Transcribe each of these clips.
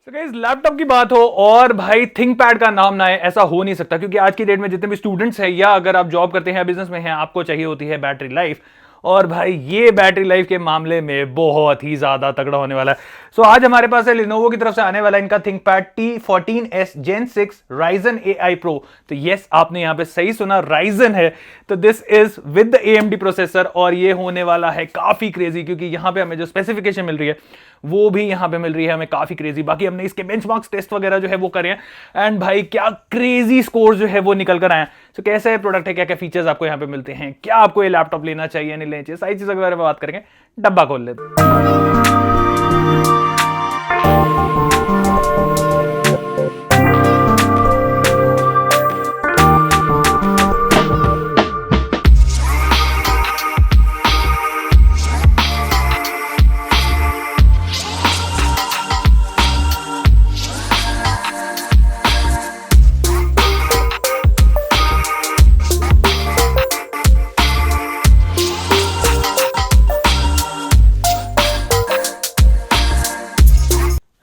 तो guys laptop की बात हो और भाई थिंकपैड का नाम ना है, ऐसा हो नहीं सकता। क्योंकि आज की डेट में जितने भी स्टूडेंट्स हैं या अगर आप जॉब करते हैं, बिजनेस में हैं, आपको चाहिए होती है बैटरी लाइफ। और भाई ये बैटरी लाइफ के मामले में बहुत ही ज्यादा तगड़ा होने वाला है। सो आज हमारे पास है लिनोवो की तरफ से आने वाला इनका ThinkPad T14s Gen 6 Ryzen AI Pro। तो यस, आपने यहां पे सही सुना, Ryzen है। तो this is with the AMD processor और ये होने वाला है काफी क्रेजी, क्योंकि यहां पे हमें जो स्पेसिफिकेशन मिल रही है वो भी यहां पे मिल रही है हमें काफी क्रेजी। बाकी हमने इसके बेंचमार्क्स टेस्ट वगैरह जो है वो करे हैं एंड भाई क्या क्रेजी स्कोर जो है वो निकल कर आए हैं। तो कैसे प्रोडक्ट है, क्या क्या फीचर्स आपको यहां पे मिलते हैं, क्या आपको ये लैपटॉप लेना चाहिए नहीं लेना चाहिए, सारी चीजों के बारे में बात करेंगे। डब्बा खोल लेते हैं।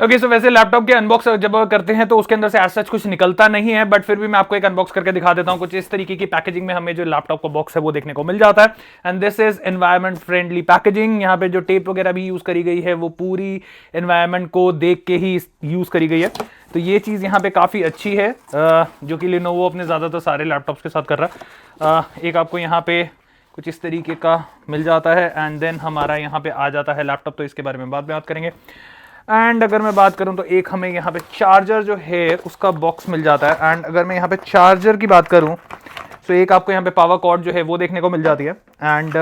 ओके, सो वैसे लैपटॉप के अनबॉक्स जब करते हैं तो उसके अंदर से एज सच कुछ निकलता नहीं है, बट फिर भी मैं आपको एक अनबॉक्स करके दिखा देता हूं। कुछ इस तरीके की पैकेजिंग में हमें जो लैपटॉप का बॉक्स है वो देखने को मिल जाता है। And this is environment friendly packaging. यहाँ पे जो टेप वगैरह भी यूज करी गई है वो पूरी एनवायरमेंट को देख के ही यूज करी गई है। तो ये चीज यहाँ पे काफी अच्छी है, जो कि लिनोवो अपने ज्यादातर सारे लैपटॉप्स के साथ कर रहा है। एक आपको यहाँ पे कुछ इस तरीके का मिल जाता है एंड देन हमारा यहाँ पे आ जाता है लैपटॉप। तो इसके बारे में बाद में बात करेंगे। एंड अगर मैं बात करूं तो एक हमें यहाँ पे चार्जर जो है उसका बॉक्स मिल जाता है। एंड अगर मैं यहाँ पे चार्जर की बात करूं तो एक आपको यहाँ पे पावर कॉर्ड जो है वो देखने को मिल जाती है। And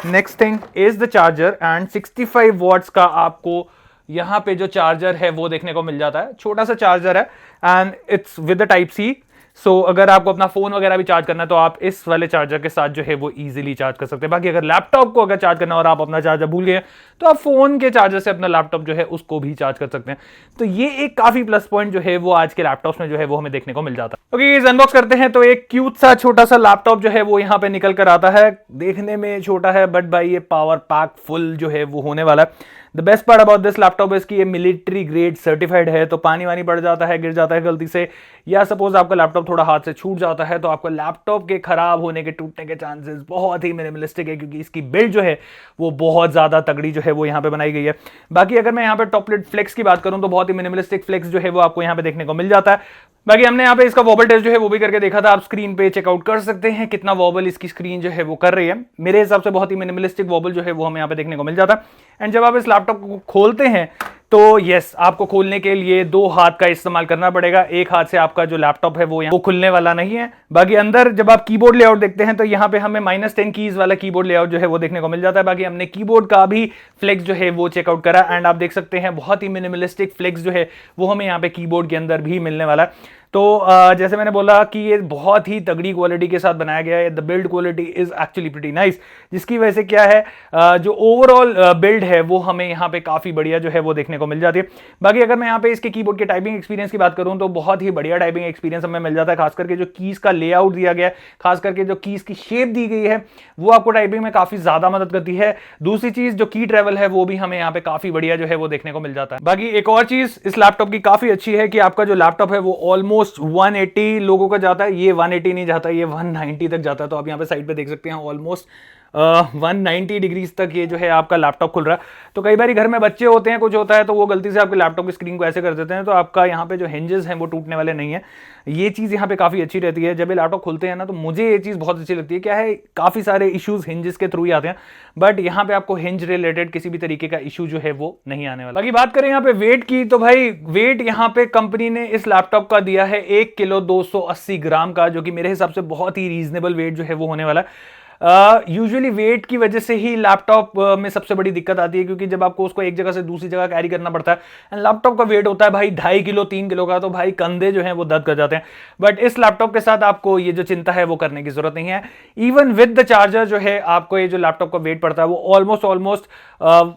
next thing is the charger and 65 watts का आपको यहाँ पे जो चार्जर है वो देखने को मिल जाता है। छोटा सा चार्जर है and it's with the type C. So अगर आपको अपना फोन वगैरह भी चार्ज करना है तो आप इस वाले चार्जर के साथ जो है वो इजीली चार्ज कर सकते हैं। बाकी अगर लैपटॉप को अगर चार्ज करना है और आप अपना चार्जर भूल गए तो आप फोन के चार्जर से अपना लैपटॉप जो है उसको भी चार्ज कर सकते हैं। तो ये एक काफी प्लस पॉइंट जो है वो आज के लैपटॉप्स में जो है वो हमें देखने को मिल जाता है। ओके, अनबॉक्स करते हैं। तो एक क्यूट सा छोटा सा लैपटॉप जो है वो यहाँ पे निकल कर आता है। देखने में छोटा है बट भाई ये पावर पैक फुल जो है वो होने वाला है। The best part about this laptop is कि ये मिलिट्री ग्रेड सर्टिफाइड है। तो पानी वानी पड़ जाता है, गिर जाता है गलती से, या सपोज आपका लैपटॉप थोड़ा हाथ से छूट जाता है तो आपको लैपटॉप के खराब होने के, टूटने के चांसेस बहुत ही मिनिमलिस्टिक है, क्योंकि इसकी बिल्ड जो है वो बहुत ज्यादा तगड़ी जो है वो यहाँ पे बनाई गई है। बाकी अगर मैं यहाँ पे टॉप लिड फ्लेक्स की बात करूं तो बहुत ही मिनिमलिस्टिक फ्लेक्स जो है वो आपको यहाँ पे देखने को मिल जाता है। बाकी हमने यहाँ पे इसका वॉबल टेस्ट जो है वो भी करके देखा था। आप स्क्रीन पे चेकआउट कर सकते हैं कितना वॉबल इसकी स्क्रीन जो है वो कर रही है। मेरे हिसाब से बहुत ही मिनिमलिस्टिक वॉबल जो है वो हमें यहाँ पे देखने को मिल जाता है। एंड जब आप इस लैपटॉप को खोलते हैं तो यस, आपको खोलने के लिए दो हाथ का इस्तेमाल करना पड़ेगा। एक हाथ से आपका जो लैपटॉप है वो खुलने वाला नहीं है। बाकी अंदर जब आप कीबोर्ड लेआउट देखते हैं तो यहाँ पे हमें -10 कीज वाला कीबोर्ड लेआउट जो है वो देखने को मिल जाता है। बाकी हमने कीबोर्ड का भी फ्लेक्स जो है वो चेकआउट करा एंड आप देख सकते हैं बहुत ही मिनिमलिस्टिक फ्लेक्स जो है वो हमें यहाँ पे कीबोर्ड के अंदर भी मिलने वाला है। तो जैसे मैंने बोला कि ये बहुत ही तगड़ी क्वालिटी के साथ बनाया गया है। The build quality is actually pretty nice, जिसकी वजह से क्या है जो ओवरऑल बिल्ड है वो हमें यहाँ पे काफी बढ़िया जो है वो देखने को मिल जाती है। बाकी अगर मैं यहाँ पे इसके कीबोर्ड के टाइपिंग एक्सपीरियंस की बात करूं तो बहुत ही बढ़िया टाइपिंग एक्सपीरियंस हमें मिल जाता है। खास करके जो कीज का लेआउट दिया गया है, खास करके जो कीज की शेप दी गई है वो आपको टाइपिंग में काफी ज्यादा मदद करती है। दूसरी चीज जो की ट्रेवल है वो भी हमें यहाँ पे काफी बढ़िया जो है वो देखने को मिल जाता है। बाकी एक और चीज इस लैपटॉप की काफी अच्छी है कि आपका जो लैपटॉप है वो ऑलमोस्ट 180 लोगों का जाता है। ये 180 नहीं जाता, ये 190 तक जाता है। तो आप यहाँ पे साइड पे देख सकते हैं ऑलमोस्ट 190 डिग्रीज तक ये जो है आपका लैपटॉप खुल रहा है। तो कई बार घर में बच्चे होते हैं, कुछ होता है तो वो गलती से आपके लैपटॉप की स्क्रीन को ऐसे कर देते हैं, तो आपका यहाँ पे जो हिंजेस हैं वो टूटने वाले नहीं है। ये चीज यहाँ पे काफी अच्छी रहती है। जब ये लैपटॉप खुलते हैं ना तो मुझे ये चीज बहुत अच्छी लगती है। क्या है, काफी सारे इश्यूज हिंजेस के थ्रू ही आते हैं, बट यहाँ पे आपको हिंज रिलेटेड किसी भी तरीके का इशू जो है वो नहीं आने वाला। बाकी बात करें यहाँ पे वेट की, तो भाई वेट यहाँ पे कंपनी ने इस लैपटॉप का दिया है 1 किलो 280 ग्राम का, जो कि मेरे हिसाब से बहुत ही रीजनेबल वेट जो है वो होने वाला है। यूजुअली वेट की वजह से ही लैपटॉप में सबसे बड़ी दिक्कत आती है, क्योंकि जब आपको उसको एक जगह से दूसरी जगह कैरी करना पड़ता है एंड लैपटॉप का वेट होता है भाई 2.5 किलो 3 किलो का, तो भाई कंधे जो हैं वो दर्द कर जाते हैं। बट इस लैपटॉप के साथ आपको ये जो चिंता है वो करने की जरूरत नहीं है। इवन विद द चार्जर जो है आपको ये जो लैपटॉप का वेट पड़ता है वो ऑलमोस्ट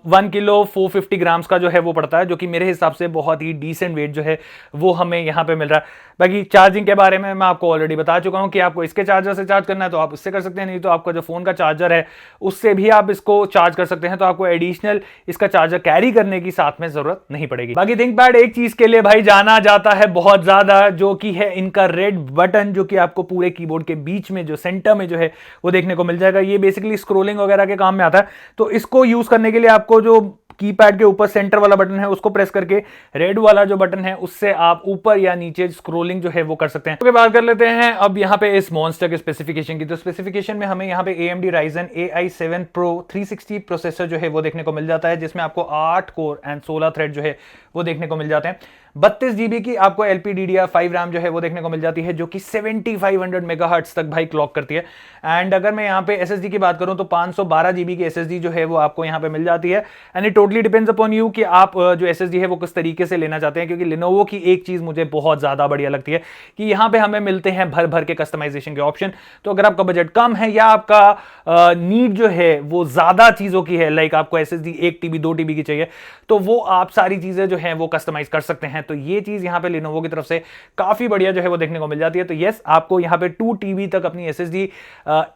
1 किलो 450 ग्राम्स का जो है वो पड़ता है, जो कि मेरे हिसाब से बहुत ही डिसेंट वेट जो है वो हमें यहाँ पे मिल रहा है। बाकी चार्जिंग के बारे में मैं आपको ऑलरेडी बता चुका हूँ कि आपको इसके चार्जर से चार्ज करना है तो आप उससे कर सकते हैं, नहीं तो आपको आपका जो फोन का चार्जर है उससे भी आप इसको चार्ज कर सकते हैं, तो आपको एडिशनल इसका चार्जर कैरी करने की साथ में जरूरत नहीं पड़ेगी। बाकी थिंकपैड एक चीज के लिए भाई जाना जाता है बहुत ज्यादा, जो कि है इनका रेड बटन, जो कि आपको पूरे कीबोर्ड के बीच में जो सेंटर में जो है वो देखने को मिल जाएगा। ये बेसिकली स्क्रोलिंग वगैरह के काम में आता है, तो इसको यूज करने के लिए आपको जो कीपैड के ऊपर सेंटर वाला बटन है उसको प्रेस करके रेड वाला जो बटन है उससे आप ऊपर या नीचे स्क्रोलिंग जो है वो कर सकते हैं। तो बात कर लेते हैं अब यहाँ पे इस मॉन्स्टर के स्पेसिफिकेशन की। तो स्पेसिफिकेशन में हमें यहाँ पे AMD Ryzen AI7 Pro 360 processor जो है वो देखने को मिल जाता है, जिसमें आपको 8 कोर एंड 16 थ्रेड जो है वो देखने को मिल जाते हैं। 32 GB की आपको LPDDR5 रैम जो है वो देखने को मिल जाती है, जो कि 7500 मेगाहर्ट्ज तक भाई क्लॉक करती है। एंड अगर मैं यहाँ पे SSD की बात करूं तो 512 GB की SSD जो है वो आपको यहाँ पे मिल जाती है। And it totally depends upon you कि आप जो SSD है वो किस तरीके से लेना चाहते हैं, क्योंकि Lenovo की एक चीज मुझे बहुत ज्यादा बढ़िया लगती है कि यहाँ पे हमें मिलते हैं भर भर के कस्टमाइजेशन के ऑप्शन। तो अगर आपका बजट कम है या आपका नीड जो है वो ज्यादा चीजों की है, लाइक आपको SSD 1 TB 2 TB की चाहिए, तो वो आप सारी चीजें जो है वो कस्टमाइज कर सकते हैं। तो ये चीज यहाँ पे Lenovo की तरफ से काफी बढ़िया जो है वो देखने को मिल जाती है। तो यस, आपको यहाँ पे 2 TB तक अपनी SSD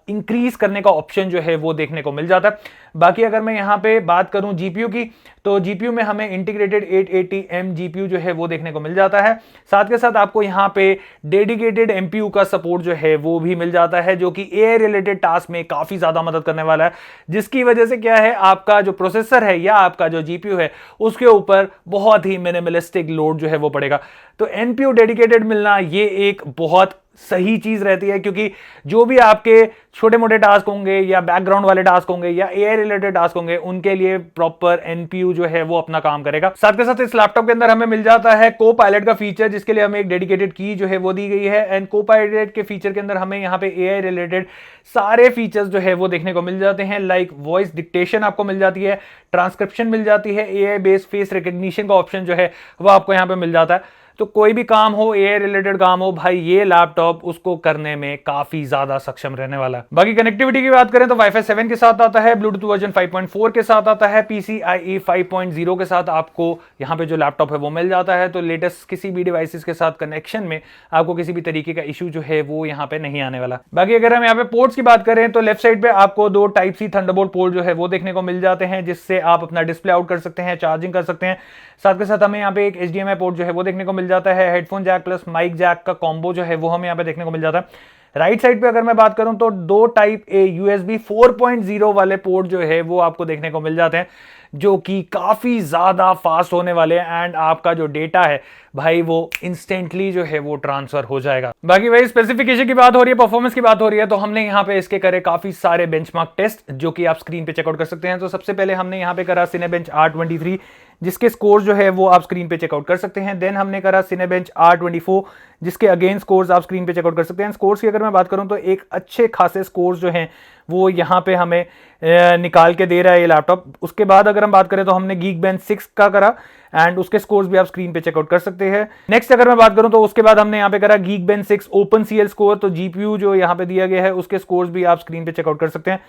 इंक्रीज करने का ऑप्शन जो है वो देखने को मिल जाता है। बाकी अगर मैं यहाँ पे बात करूं GPU की, तो GPU में हमें इंटीग्रेटेड 880M GPU जो है वो देखने को मिल जाता है। साथ के साथ आपको यहाँ पे डेडिकेटेड MPU का सपोर्ट जो है वो भी मिल जाता है, जो कि AI रिलेटेड टास्क में काफी ज्यादा मदद करने वाला है, जिसकी वजह से क्या है, आपका जो प्रोसेसर है या आपका जो GPU है उसके ऊपर बहुत ही मिनिमलिस्टिक लोड जो है वो पड़ेगा। तो NPU डेडिकेटेड मिलना ये एक बहुत सही चीज रहती है, क्योंकि जो भी आपके छोटे मोटे टास्क होंगे या बैकग्राउंड वाले टास्क होंगे या AI रिलेटेड टास्क होंगे, उनके लिए प्रॉपर NPU जो है वो अपना काम करेगा। साथ के साथ इस लैपटॉप के अंदर हमें मिल जाता है को-पायलट का फीचर, जिसके लिए हमें एक डेडिकेटेड की जो है वो दी गई है। एंड को-पायलट के फीचर के अंदर हमें यहाँ पे AI रिलेटेड सारे फीचर्स जो है वो देखने को मिल जाते हैं, लाइक वॉइस डिक्टेशन आपको मिल जाती है, ट्रांसक्रिप्शन मिल जाती है, AI बेस्ड फेस रिकग्निशन का ऑप्शन जो है वो आपको यहाँ पे मिल जाता है। तो कोई भी काम हो, AI रिलेटेड काम हो, भाई ये लैपटॉप उसको करने में काफी ज्यादा सक्षम रहने वाला है। बाकी कनेक्टिविटी की बात करें तो Wi-Fi 7 के साथ आता है, ब्लूटूथ वर्जन 5.4 के साथ आता है, PCIe 5.0 के साथ आपको यहाँ पे जो लैपटॉप है वो मिल जाता है। तो लेटेस्ट किसी भी डिवाइसेस के साथ कनेक्शन में आपको किसी भी तरीके का इशू जो है वो यहाँ पे नहीं आने वाला। बाकी अगर हम यहाँ पे पोर्ट्स की बात करें तो लेफ्ट साइड पे आपको 2 Type-C थंडरबोल्ट पोर्ट जो है वो देखने को मिल जाते हैं, जिससे आप अपना डिस्प्ले आउट कर सकते हैं, चार्जिंग कर सकते हैं। साथ के साथ हमें यहाँ पे एक HDMI पोर्ट जो है वो देखने को मिल जाता है, headphone jack plus mic jack का कॉम्बो जो है वो हमें यहाँ पे देखने को मिल जाता है। राइट साइड पे अगर मैं बात करूं तो 2 Type-A USB 4.0 वाले पोर्ट जो है वो आपको देखने को मिल जाते हैं, जो कि काफी ज्यादा फास्ट होने वाले हैं। एंड आपका जो डेटा है भाई वो इंस्टेंटली जो है वो ट्रांसफर हो जाएगा। बाकी भाई स्पेसिफिकेशन की बात हो रही है, परफॉर्मेंस की बात हो रही है, तो हमने यहाँ पे इसके करे काफी सारे बेंचमार्क टेस्ट, जो कि आप स्क्रीन पे चेकआउट कर सकते हैं। तो सबसे पहले हमने यहाँ पे करा Cinebench R23, जिसके स्कोर जो है वो आप स्क्रीन पे चेकआउट कर सकते हैं। देन हमने करा Cinebench R24, जिसके अगेन स्कोर्स आप स्क्रीन पे चेकआउट कर सकते हैं। स्कोर्स की अगर मैं बात करूं तो एक अच्छे खासे स्कोर्स जो हैं वो यहाँ पे हमें निकाल के दे रहा है ये लैपटॉप। उसके बाद अगर हम बात करें तो हमने Geekbench 6 का करा, एंड उसके स्कोर्स भी आप स्क्रीन पे चेकआउट कर सकते हैं। नेक्स्ट अगर मैं बात करूं तो उसके बाद हमने यहाँ पे करा Geekbench 6 OpenCL स्कोर, तो GPU जो यहाँ पे दिया गया है उसके स्कोर्स भी आप स्क्रीन पे चेकआउट कर सकते हैं।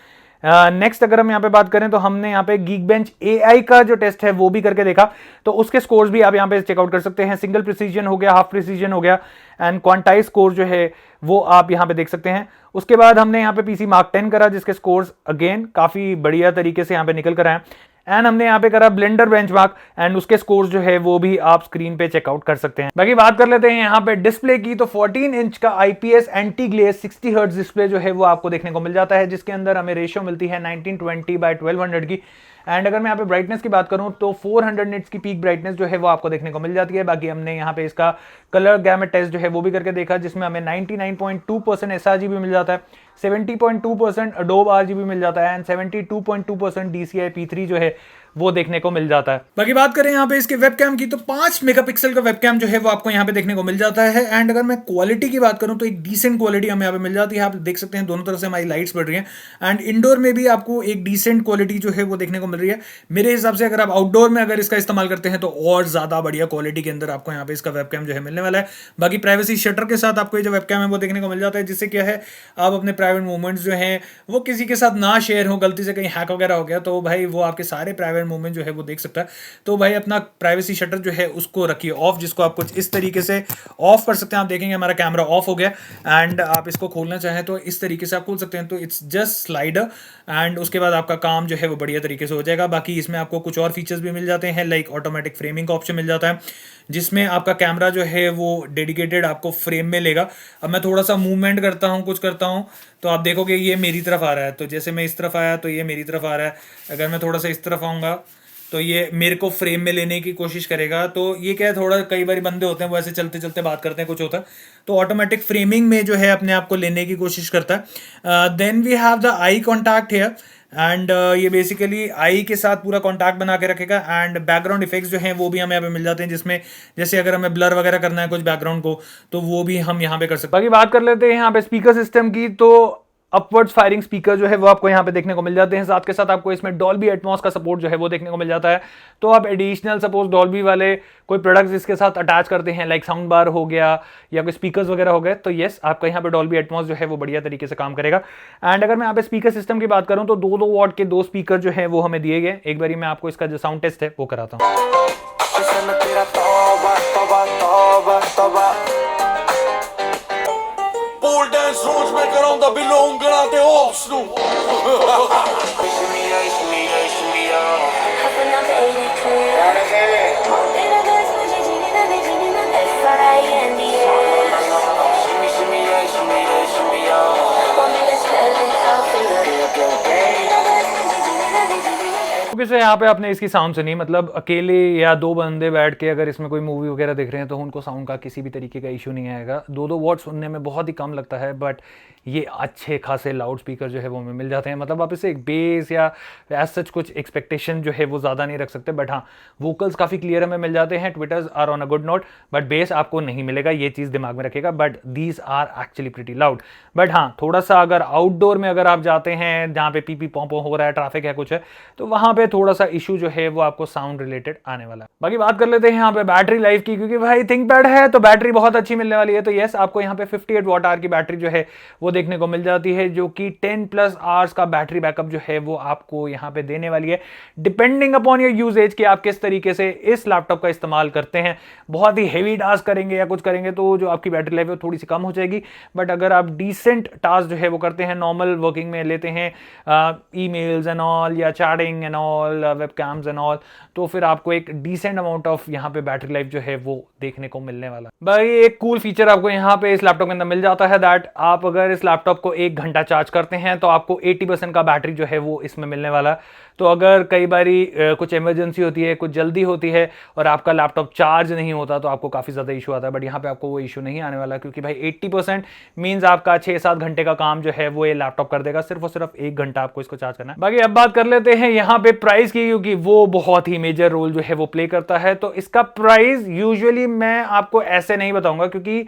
नेक्स्ट अगर हम यहाँ पे बात करें तो हमने यहाँ पे Geekbench AI का जो टेस्ट है वो भी करके देखा, तो उसके स्कोर्स भी आप यहाँ पे चेकआउट कर सकते हैं। सिंगल प्रिसीजन हो गया, हाफ प्रिसीजन हो गया, एंड क्वांटाइज स्कोर जो है वो आप यहाँ पे देख सकते हैं। उसके बाद हमने यहाँ पे PC Mark 10 करा, जिसके स्कोर्स अगेन काफी बढ़िया तरीके से यहाँ पे निकल कर आए। एंड हमने यहाँ पे करा ब्लेंडर बेंचमार्क, एंड उसके स्कोर्स जो है वो भी आप स्क्रीन पे चेकआउट कर सकते हैं। बाकी बात कर लेते हैं यहाँ पे डिस्प्ले की, तो 14 इंच का IPS anti glare 60 hertz display जो है वो आपको देखने को मिल जाता है, जिसके अंदर हमें रेशियो मिलती है 1920x1200 की। एंड अगर मैं यहाँ पे ब्राइटनेस की बात करूं तो 400 निट्स की पीक ब्राइटनेस जो है वो आपको देखने को मिल जाती है। बाकी हमने यहाँ पे इसका कलर गैमेट टेस्ट जो है वो भी करके देखा, जिसमें हमें 99.2% sRGB मिल जाता है, 70.2% Adobe RGB मिल जाता है, एंड 72.2% DCI P3 जो है वो देखने को मिल जाता है। बाकी बात करें यहाँ पे इसके वेबकैम की, तो 5 मेगापिक्सल का वेबकैम जो है वो आपको यहाँ पे देखने को मिल जाता है। एंड अगर मैं क्वालिटी की बात करूँ तो एक डिसेंट क्वालिटी हमें यहाँ पे मिल जाती है। आप देख सकते हैं दोनों तरफ से हमारी लाइट्स बढ़ रही हैं, एंड इंडोर में भी आपको एक डिसेंट क्वालिटी जो है वो देखने को मिल रही है। मेरे हिसाब से अगर आप आउटडोर में अगर इसका इस्तेमाल करते हैं तो और ज्यादा बढ़िया क्वालिटी के अंदर आपको यहाँ पे इसका वेबकैम जो है मिलने वाला है। बाकी प्राइवेसी शटर के साथ आपको ये जो वेबकैम है वो देखने को मिल जाता है, जिससे क्या है आप अपने प्राइवेट मूवमेंट्स जो हैं वो किसी के साथ ना शेयर हो, गलती से कहीं हैक वगैरह हो गया तो भाई वो आपके सारे प्राइवेट एंड मूवमेंट जो है वो देख सकता है। तो भाई अपना प्राइवेसी शटर जो है उसको रखिए ऑफ, जिसको आप कुछ इस तरीके से ऑफ कर सकते हैं। आप देखेंगे हमारा कैमरा ऑफ हो गया एंड आप इसको खोलना चाहें तो इस तरीके से आप खोल सकते हैं। तो इट्स जस्ट स्लाइडर एंड उसके बाद आपका काम जो है वो बढ़िया तरीके से हो जाएगा। बाकी इसमें आपको कुछ और फीचर्स भी मिल जाते हैं, लाइक ऑटोमेटिक फ्रेमिंग का ऑप्शन मिल जाता है, जिसमें आपका कैमरा जो है वो डेडिकेटेड आपको फ्रेम में लेगा। अब मैं थोड़ा सा मूवमेंट करता हूँ, कुछ करता हूँ, तो आप देखोगे ये मेरी तरफ आ रहा है। तो जैसे मैं इस तरफ आया तो ये मेरी तरफ आ रहा है। अगर मैं थोड़ा सा इस तरफ आऊँगा तो ये मेरे को फ्रेम में लेने की कोशिश करेगा। तो ये क्या है, थोड़ा कई बार बंदे होते हैं वो ऐसे चलते चलते बात करते हैं, कुछ होता है, तो ऑटोमेटिक फ्रेमिंग में जो है अपने आप को लेने की कोशिश करता है। Then we have the eye contact here and ये बेसिकली आई के साथ पूरा कॉन्टैक्ट बना के रखेगा। एंड बैकग्राउंड इफेक्ट्स जो हैं वो भी हमें यहाँ पे मिल जाते हैं, जिसमें जैसे अगर हमें ब्लर वगैरह करना है कुछ बैकग्राउंड को तो वो भी हम यहाँ पे कर सकते हैं। बाकी बात कर लेते हैं यहाँ पे स्पीकर सिस्टम की। तो अपवर्ड्स फायरिंग स्पीकर जो है वो आपको यहाँ पे देखने को मिल जाते हैं। साथ के साथ आपको इसमें डॉल्बी एटमॉस का सपोर्ट जो है वो देखने को मिल जाता है। तो आप एडिशनल सपोज डॉल्बी वाले कोई प्रोडक्ट्स इसके साथ अटैच करते हैं, लाइक साउंड बार हो गया या कोई स्पीकर्स वगैरह हो गए, तो येस आपका यहाँ पे डॉल्बी एटमॉस जो है वो बढ़िया तरीके से काम करेगा। एंड अगर मैं यहाँ पे स्पीकर सिस्टम की बात करूँ तो 2-2 वॉट के 2 स्पीकर जो है वो हमें दिए गए। एक बारी मैं आपको इसका जो साउंड टेस्ट है वो कराता हूँ। Pole dance roads make around the belong got the off snoop. से यहाँ पे आपने इसकी साउंड सुनी, मतलब अकेले या 2 बंदे बैठ के अगर इसमें कोई मूवी वगैरह देख रहे हैं तो उनको साउंड का किसी भी तरीके का इशू नहीं आएगा। 2-2 वॉट सुनने में बहुत ही कम लगता है, बट ये अच्छे खासे लाउड स्पीकर जो है वो हमें मिल जाते हैं। मतलब आप इसे एक बेस या एज सच कुछ एक्सपेक्टेशन जो है वो ज़्यादा नहीं रख सकते, बट हाँ वोकल्स काफ़ी क्लियर हमें मिल जाते हैं। Tweeters are on a good note, but bass आपको नहीं मिलेगा, ये चीज़ दिमाग में रखेगा। But these are actually pretty loud. But हाँ थोड़ा सा अगर आउटडोर में अगर आप जाते हैं जहाँ पे पी पों हो रहा है, ट्रैफिक है, कुछ है, तो वहाँ पे थोड़ा सा इशू जो है वो आपको साउंड रिलेटेड आने वाला है। बाकी बात कर लेते हैं यहाँ पे बैटरी लाइफ की, क्योंकि भाई थिंकपैड है तो बैटरी बहुत अच्छी मिलने वाली है। तो यस आपको यहाँ पे 58 वॉट आवर की बैटरी जो है वो देखने को मिल जाती है, जो कि 10+ आवर्स का बैटरी बैकअप जो है वो आपको यहाँ पे देने वाली है, डिपेंडिंग अपॉन योर यूजेज कि आप किस तरीके से इस लैपटॉप का इस्तेमाल करते हैं। बहुत ही हेवी टास्क करेंगे या कुछ करेंगे तो जो आपकी बैटरी लाइफ है वो थोड़ी सी कम हो जाएगी। बट अगर आप डिसेंट टास्क जो है वो करते हैं, नॉर्मल वर्किंग में लेते हैं, ईमेल्स एंड ऑल या chatting and all, webcams and all, तो फिर आपको एक डिसेंट अमाउंट ऑफ यहाँ पे बैटरी लाइफ जो है वो देखने को मिलने वाला। भाई एक कूल फीचर आपको यहाँ पे इस लैपटॉप के अंदर मिल जाता है, दैट आप अगर इस लैपटॉप को 1 घंटा चार्ज करते हैं तो आपको 80% का बैटरी जो है वो इसमें मिलने वाला है। तो अगर कई बारी कुछ इमरजेंसी होती है, कुछ जल्दी होती है और आपका लैपटॉप चार्ज नहीं होता तो आपको काफ़ी ज़्यादा इशू आता है, बट यहाँ पे आपको वो इशू नहीं आने वाला, क्योंकि भाई 80% मीन्स आपका 6-7 घंटे का काम जो है वो ये लैपटॉप कर देगा। सिर्फ और सिर्फ 1 घंटा आपको इसको चार्ज करना है। बाकी अब बात कर लेते हैं यहाँ पे प्राइस की, क्योंकि वो बहुत ही मेजर रोल जो है वो प्ले करता है। तो इसका प्राइस यूजुअली मैं आपको ऐसे नहीं बताऊंगा, क्योंकि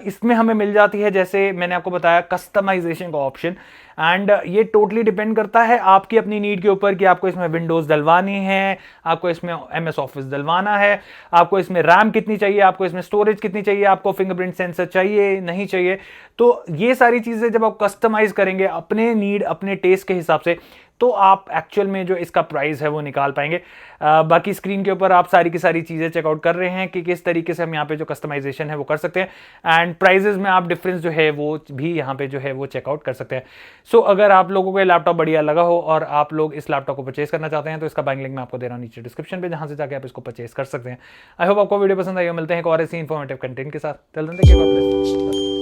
इसमें हमें मिल जाती है, जैसे मैंने आपको बताया, कस्टमाइजेशन का ऑप्शन। एंड ये टोटली डिपेंड करता है आपकी अपनी नीड के ऊपर कि आपको इसमें विंडोज डलवानी है, आपको इसमें MS ऑफिस डलवाना है, आपको इसमें रैम कितनी चाहिए, आपको इसमें स्टोरेज कितनी चाहिए, आपको फिंगरप्रिंट सेंसर चाहिए नहीं चाहिए। तो ये सारी चीजें जब आप कस्टमाइज करेंगे अपने नीड, अपने टेस्ट के हिसाब से, तो आप एक्चुअल में जो इसका प्राइस है वो निकाल पाएंगे। बाकी स्क्रीन के ऊपर आप सारी की सारी चीज़ें चेकआउट कर रहे हैं कि किस तरीके से हम यहाँ पे जो कस्टमाइजेशन है वो कर सकते हैं। एंड प्राइजेस में आप डिफरेंस जो है वो भी यहाँ पे जो है वो चेकआउट कर सकते हैं। सो अगर आप लोगों को ये लैपटॉप बढ़िया लगा हो और आप लोग इस लैपटॉप को परचेस करना चाहते हैं तो इसका बाइंग लिंक मैं आपको दे रहा हूँ नीचे डिस्क्रिप्शन पे, जहाँ से जाकर आप इसको परचेस कर सकते हैं। आई होप आपको वीडियो पसंद आई हो। मिलते हैं एक और ऐसी इन्फॉर्मेटिव कंटेंट के साथ।